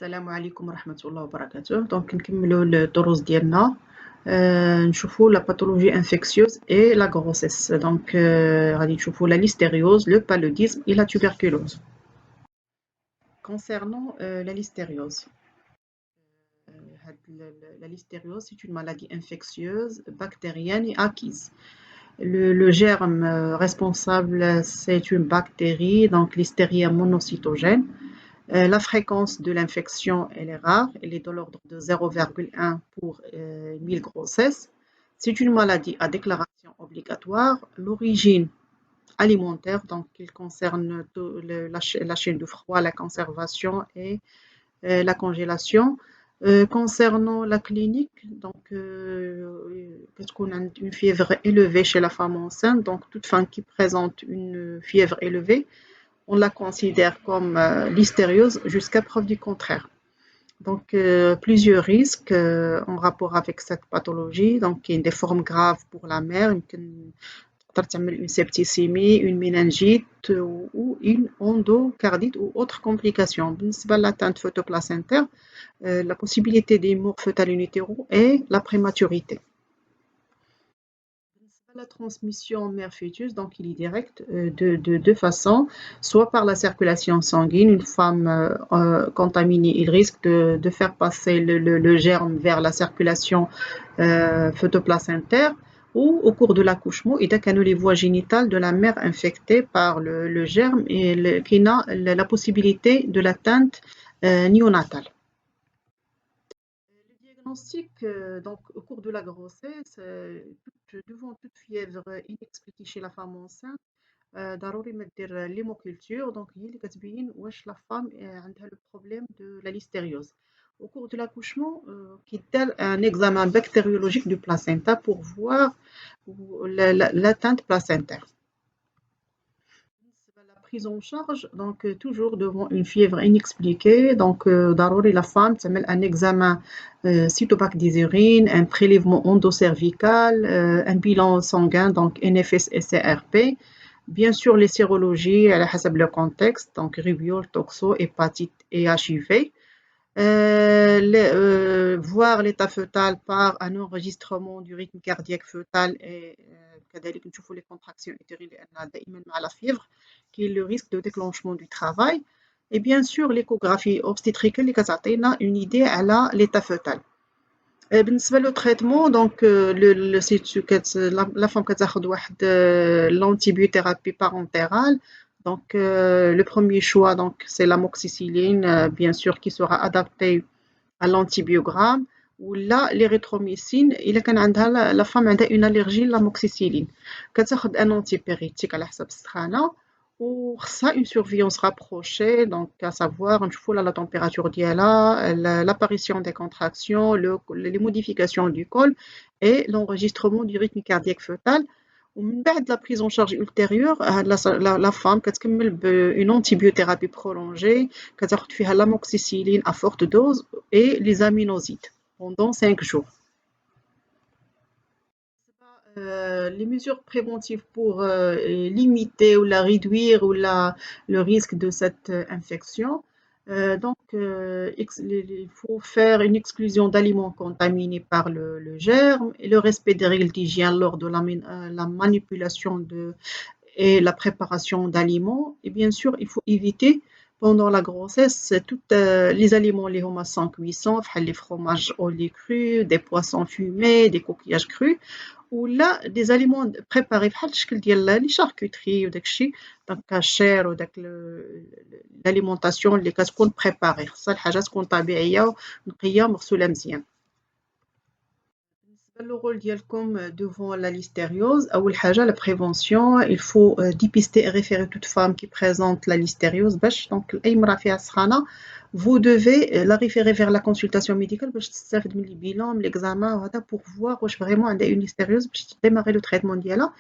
السلام عليكم ورحمة الله وبركاته. دونك نكملوا الدروس ديالنا. نشوفوا لا باثولوجي انفكسيوز اي لا غروسيس. دونك غادي نشوفوا لا ليستيريوز، لو بالوديزم اي لا tuberculose. Concernant la listériose, la listériose c'est une maladie infectieuse, bactérienne et acquise. Le germe responsable c'est une bactérie, donc Listeria monocytogène. La fréquence de l'infection elle est rare, elle est de l'ordre de 0,1 pour 1000 grossesses. C'est une maladie à déclaration obligatoire. L'origine alimentaire, donc il concerne la chaîne de froid, la conservation et la congélation. Concernant la clinique, donc qu'est-ce qu'on a une fièvre élevée chez la femme enceinte, donc toute femme qui présente une fièvre élevée, on la considère comme listériose jusqu'à preuve du contraire. Donc, plusieurs risques en rapport avec cette pathologie. Donc, il y a des formes graves pour la mère, une septicémie, une méningite ou une endocardite ou autre complication. بالنسبة للatteinte photoplacentaire, la possibilité des morts fœtales in utero et la prématurité. La transmission mère-fœtus, donc il est direct de deux façons, soit par la circulation sanguine. Une femme contaminée, il risque de faire passer le germe vers la circulation photoplacentaire, ou au cours de l'accouchement, il y a les voies génitales de la mère infectée par le germe et qui a la possibilité de l'atteinte néonatale. Diagnostic, donc au cours de la grossesse, devant toute fièvre inexpliquée chez la femme enceinte, ضروري ما دير l'hémoculture, donc هي اللي كتبين واش la femme عندها le problème de la listériose. Au cours de l'accouchement, كيدار un examen bactériologique du placenta pour voir l'atteinte placentaire. La prise en charge, donc toujours devant une fièvre inexpliquée, donc ضروري la femme تعمل un examen cytopac des urines, un prélèvement endocervical, un bilan sanguin, donc NFS et CRP. Bien sûr, les sérologies, à حسب le contexte, donc rubéole, toxo, hépatite et HIV. Voir l'état fœtal par un enregistrement du rythme cardiaque fœtal et كذلك نشوفوا les contractions utérines لأنها دائما مع la fièvre qui est le risque de déclenchement du travail. Et bien sûr l'échographie obstétricale اللي كتعطينا une idée على l'état fœtal. بالنسبة لو traitement, donc la femme كتاخد واحد l'antibiothérapie parentérale. Donc le premier choix, donc c'est l'amoxicilline, bien sûr, qui sera adaptée à l'antibiogramme. Ou là l'érythromycine, إلا كان عندها la femme عندها une allergie l'amoxicilline, كتاخد un antipyrétique على حسب السخانة. وخصها une surveillance rapprochée, donc à savoir نشوفوا la température ديالها, l'apparition des contractions, les modifications du col et l'enregistrement du rythme cardiaque fœtal. ومن بعد la prise en charge ultérieure, la femme كتكمل une antibiothérapie prolongée, كتاخد فيها l'amoxicilline à forte dose et les aminosides pendant 5 jours. Les mesures préventives pour limiter ou la réduire ou le risque de cette infection. Donc, il faut faire une exclusion d'aliments contaminés par le germe et le respect des règles d'hygiène lors de la manipulation et la préparation d'aliments. Et bien sûr, il faut éviter pendant la grossesse tous les aliments les homa sans cuisson, les fromages au lait cru, des poissons fumés, des coquillages crus. Ou là des aliments préparés بحال الشكل ديال لي شاركوتري وداك الشيء دونك كاشير وداك الاليمونطاسيون اللي كتكون بريباري خصها الحاجه تكون طبيعيه ونقيه مغسوله مزيان. بالنسبه للرول ديالكم devant la listériose, اول حاجه la prévention, il faut dépister et référer toute femme qui présente la listériose باش دونك اي مراه فيها سخانه vous devez la référer vers la consultation médicale باش تستافد من البيلان من l'examen وهذا pour voir واش فريمون عندها une listériose باش démarrer le traitement ديالها.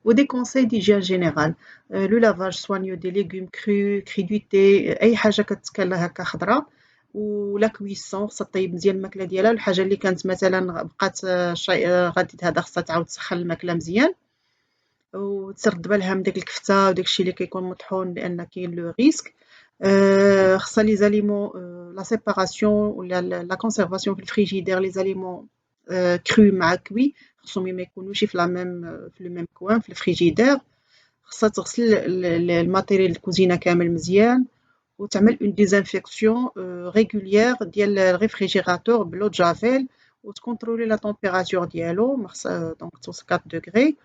و des conseils d'hygiène générale, le lavage soigneux des légumes crus, crudités, اي حاجه كتكال هكا خضراء. ولا كويسون خصها طيب مزيان الماكله ديالها. الحاجه اللي كانت مثلا بقات غادي هذا خصها تعاود تسخن الماكله مزيان وترد بالها من داك الكفته وداك الشيء اللي كيكون مطحون لان كاين لو ريسك. خصها لي زاليمون la séparation ou la conservation في الفريجيدير les aliments crus مع cuits خصهم ما يكونوش في le même coin في الفريجيدير. خاصها تغسل الماتيريال الكوزينة كامل مزيان وتعمل اون ديزانفيكسيون ريغوليير ديال الريفريجيراتور بلو جافيل وتكونترولي لا تمبيراتور ديالو دونك توصل 4 degrés.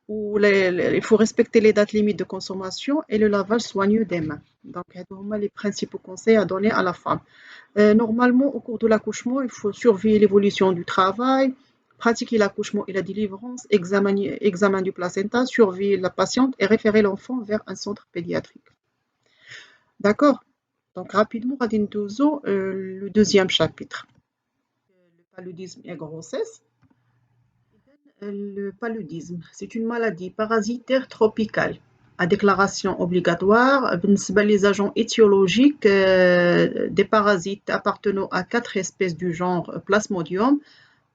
Il faut respecter les dates limites de consommation et le lavage soigneux des mains. Donc, ce sont les principaux conseils à donner à la femme. Normalement, au cours de l'accouchement, il faut surveiller l'évolution du travail, pratiquer l'accouchement et la délivrance, examen du placenta, surveiller la patiente et référer l'enfant vers un centre pédiatrique. D'accord? Donc, rapidement, le deuxième chapitre. Le paludisme et grossesse. Le paludisme, c'est une maladie parasitaire tropicale à déclaration obligatoire. Les agents étiologiques des parasites appartenant à 4 espèces du genre Plasmodium.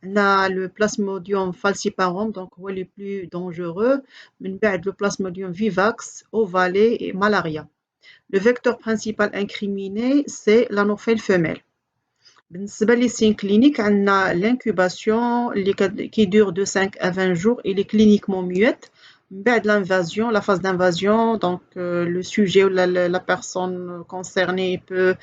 On a le Plasmodium falciparum, donc le plus dangereux. Le Plasmodium vivax, ovale et malaria. Le vecteur principal incriminé, c'est l'anophèle femelle. بالنسبة les signes cliniques, on a l'incubation qui dure de 5 à 20 jours et est cliniquement muette. L'invasion, la phase d'invasion, donc le sujet ou la personne concernée peut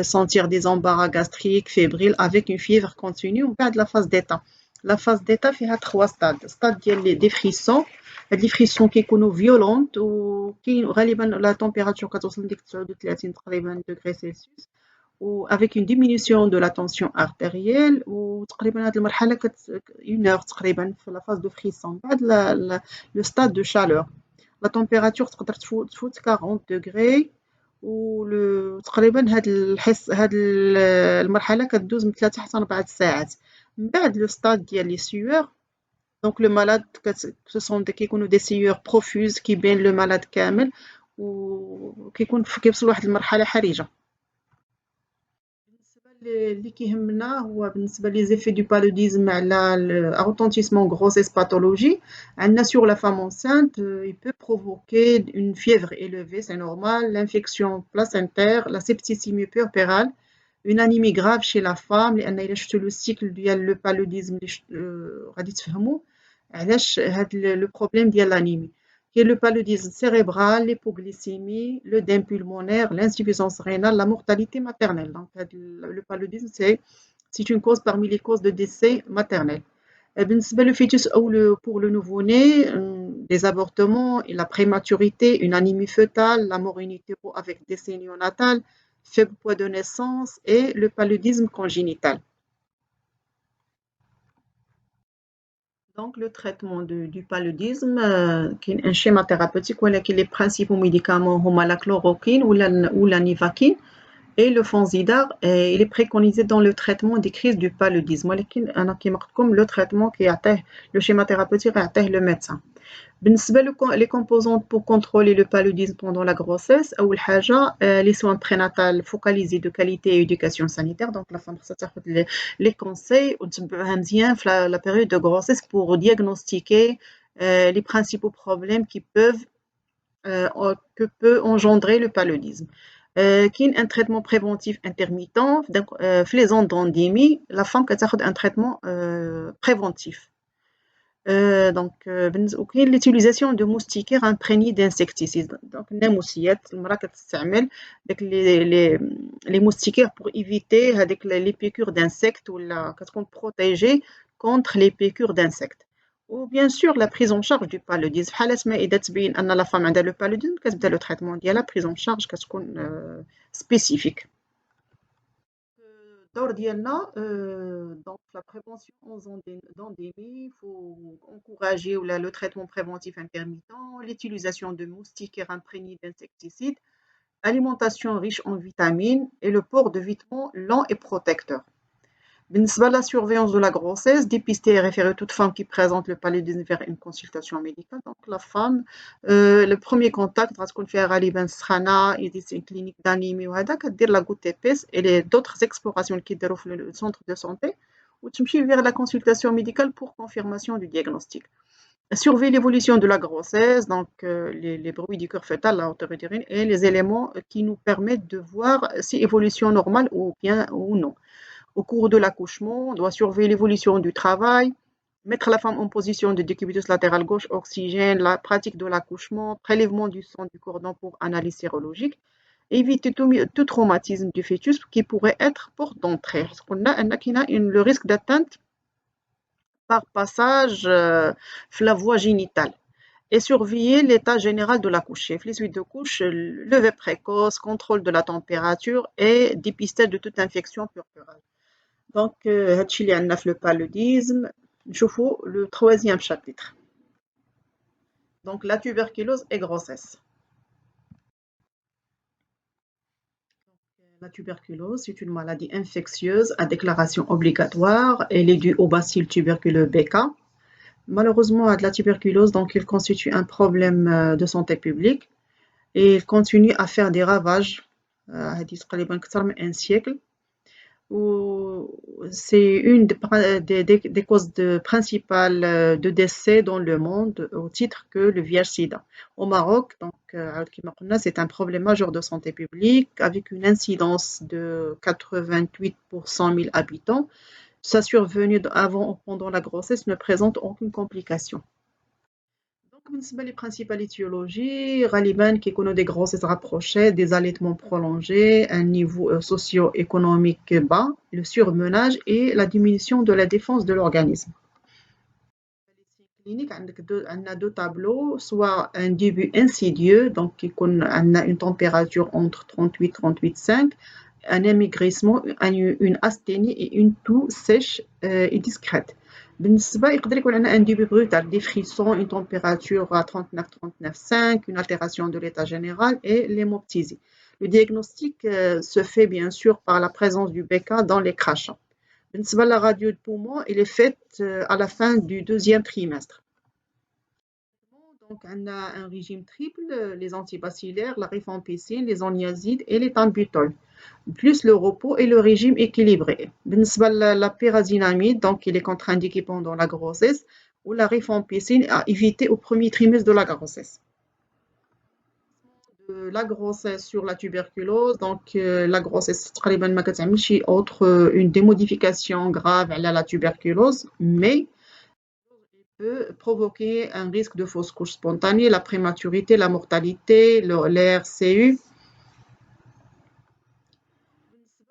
sentir des embarras gastriques, fébriles avec une fièvre continue. La phase d'état. La phase d'état fait 3 stades. Stade des frissons. Les frissons qui sont violentes ou qui la température 39 degrés Celsius. Avec une diminution de la tension artérielle وتقريبا هذه المرحله 1 heure تقريبا في la phase de frisson. بعد le stade de chaleur, la température تقدر تفوت 40 degrés تقريبا هاد المرحله كدوز من 3 حتى 4 ساعات. من بعد le stade ديال les sueurs, donc le malade ce sont كيكونوا des sueurs profuses كيبان le malade كامل وكيكون كيوصل لواحد المرحله حرجه. اللي كيهمنا هو بالنسبه لي زيفي دو بالوديزم على الروتونتيسمون grossesse pathologie. عندنا sur la femme enceinte, il peut provoquer une fièvre élevée, c'est normal, l'infection placentaire, la septicémie puerpérale, une anémie grave chez la femme. لان الا شفتوا لو سيكل ديال لو بالوديزم غادي تفهموا علاش هاد لو بروبليم ديال l'annémie. Le paludisme cérébral, l'hypoglycémie, l'œdème pulmonaire, l'insuffisance rénale, la mortalité maternelle. Donc, le paludisme, c'est une cause parmi les causes de décès maternel. Le fœtus ou pour le nouveau-né, des avortements, la prématurité, une anémie fœtale, la mort in utero avec décès néonatal, faible poids de naissance et le paludisme congénital. Donc, le traitement du paludisme, qui est un schéma thérapeutique, les principaux médicaments sont la chloroquine ou la nivaquine et le Fansidar. Il est préconisé dans le traitement des crises du paludisme. Comme le traitement qui atteint le schéma thérapeutique atteint le médecin. Les composantes pour contrôler le paludisme pendant la grossesse, les soins prénatals focalisés de qualité et éducation sanitaire. Donc la femme doit les conseils la période de grossesse pour diagnostiquer les principaux problèmes que peut engendrer le paludisme. Qui est un traitement préventif intermittent, donc les ondes d'endémie, la femme qui a un traitement préventif. Donc l'utilisation de moustiquaires imprégnés d'insecticides. Donc les moustiquaires pour éviter les piqûres d'insectes ou protéger contre les piqûres d'insectes. Ou bien sûr la prise en charge du paludisme. La femme a le paludisme, le traitement de la prise en charge spécifique. Donc la prévention d'endémie, il faut encourager le traitement préventif intermittent, l'utilisation de moustiquaires imprégnés d'insecticides, alimentation riche en vitamines et le port de vêtements lents et protecteurs. La surveillance de la grossesse, dépister et référer toute femme qui présente le paludisme vers une consultation médicale. Donc la femme, le premier contact, parce qu'on fait une clinique d'anémie, la goutte épaisse et d'autres explorations qui déroulent le centre de santé, ou tu me vers la consultation médicale pour confirmation du diagnostic. Surveiller l'évolution de la grossesse, donc les bruits du cœur fœtal, la hauteur utérine, et les éléments qui nous permettent de voir si évolution normale ou bien ou non. Au cours de l'accouchement, on doit surveiller l'évolution du travail, mettre la femme en position de décubitus latéral gauche, oxygène, la pratique de l'accouchement, prélèvement du sang du cordon pour analyse sérologique, éviter tout traumatisme du fœtus qui pourrait être porte d'entrée. Parce qu'on a le risque d'atteinte par passage la voie génitale et surveiller l'état général de la couche. Les suites de couche, levée précoce, contrôle de la température et dépistage de toute infection puerpérale. Donc, هادشي اللي عندنا في le paludisme. نشوفوا le troisième chapitre. Donc, la tuberculose et grossesse. La tuberculose, c'est une maladie infectieuse à déclaration obligatoire. Elle est due au bacille tuberculeux BK. Malheureusement, la tuberculose, donc, il constitue un problème de santé publique et il continue à faire des ravages. Un siècle. C'est une des causes principales de décès dans le monde au titre que le VIH-Sida. Au Maroc, donc, c'est un problème majeur de santé publique avec une incidence de 88 pour 100 000 habitants. Sa survenue avant ou pendant la grossesse ne présente aucune complication. بالنسبة les principales étiologies, غالبا كيكونوا des grossesses rapprochées, des allaitements prolongés, un niveau socio-économique bas, le surmenage et la diminution de la défense de l'organisme. clinique, on a deux tableaux, soit un début insidieux, donc on a une température entre 38-38,5, un amaigrissement, une asthénie et une toux sèche et discrète. بالنسبة يقدر يكون عندنا un début brutal, des frissons, une température à 39-39,5, une altération de l'état général et l'hémoptysie. Le diagnostic se fait bien sûr par la présence du BK dans les crachats. بالنسبة la radio de poumon, elle est faite à la fin du deuxième trimestre. Donc, on a un régime triple, les antibacillaires, la rifampicine, les oniazides et les tambutol, plus le repos et le régime équilibré. La pyrazinamide, donc il est contre-indiqué pendant la grossesse, ou la rifampicine à éviter au premier trimestre de la grossesse. La grossesse sur la tuberculose, donc la grossesse autre une démodification grave à la tuberculose, mais peut provoquer un risque de fausse couche spontanée, la prématurité, la mortalité, l'RCU.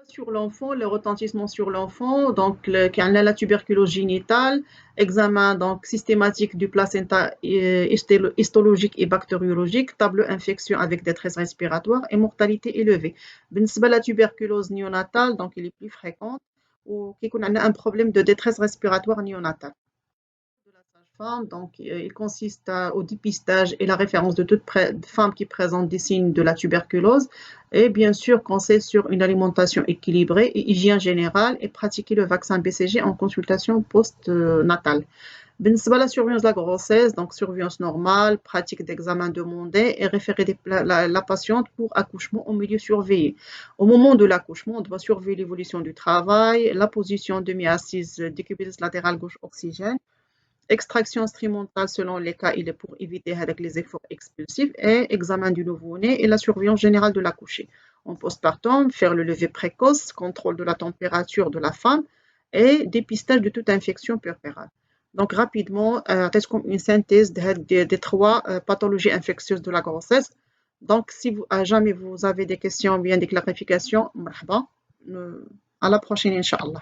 Sur l'enfant, le retentissement sur l'enfant, donc quand on a la tuberculose génitale, examen donc systématique du placenta histologique et bactériologique, tableau infection avec détresse respiratoire et mortalité élevée. La tuberculose néonatale, donc elle est plus fréquente, ou qu'on a un problème de détresse respiratoire néonatale. Donc, il consiste au dépistage et la référence de toute femme qui présente des signes de la tuberculose et bien sûr conseil sur une alimentation équilibrée et hygiène générale et pratiquer le vaccin BCG en consultation post-natale. La surveillance de la grossesse, donc surveillance normale, pratique d'examen demandé et référer la patiente pour accouchement au milieu surveillé. Au moment de l'accouchement, on doit surveiller l'évolution du travail, la position demi-assise décubitus latéral gauche oxygène, extraction instrumentale selon les cas, il est pour éviter avec les efforts expulsifs et examen du nouveau-né et la surveillance générale de l'accouché. En postpartum, faire le lever précoce, contrôle de la température de la femme et dépistage de toute infection puerpérale. Donc rapidement, c'est comme une synthèse des trois pathologies infectieuses de la grossesse. Donc si jamais vous avez des questions ou bien des clarifications, à la prochaine, Inch'Allah.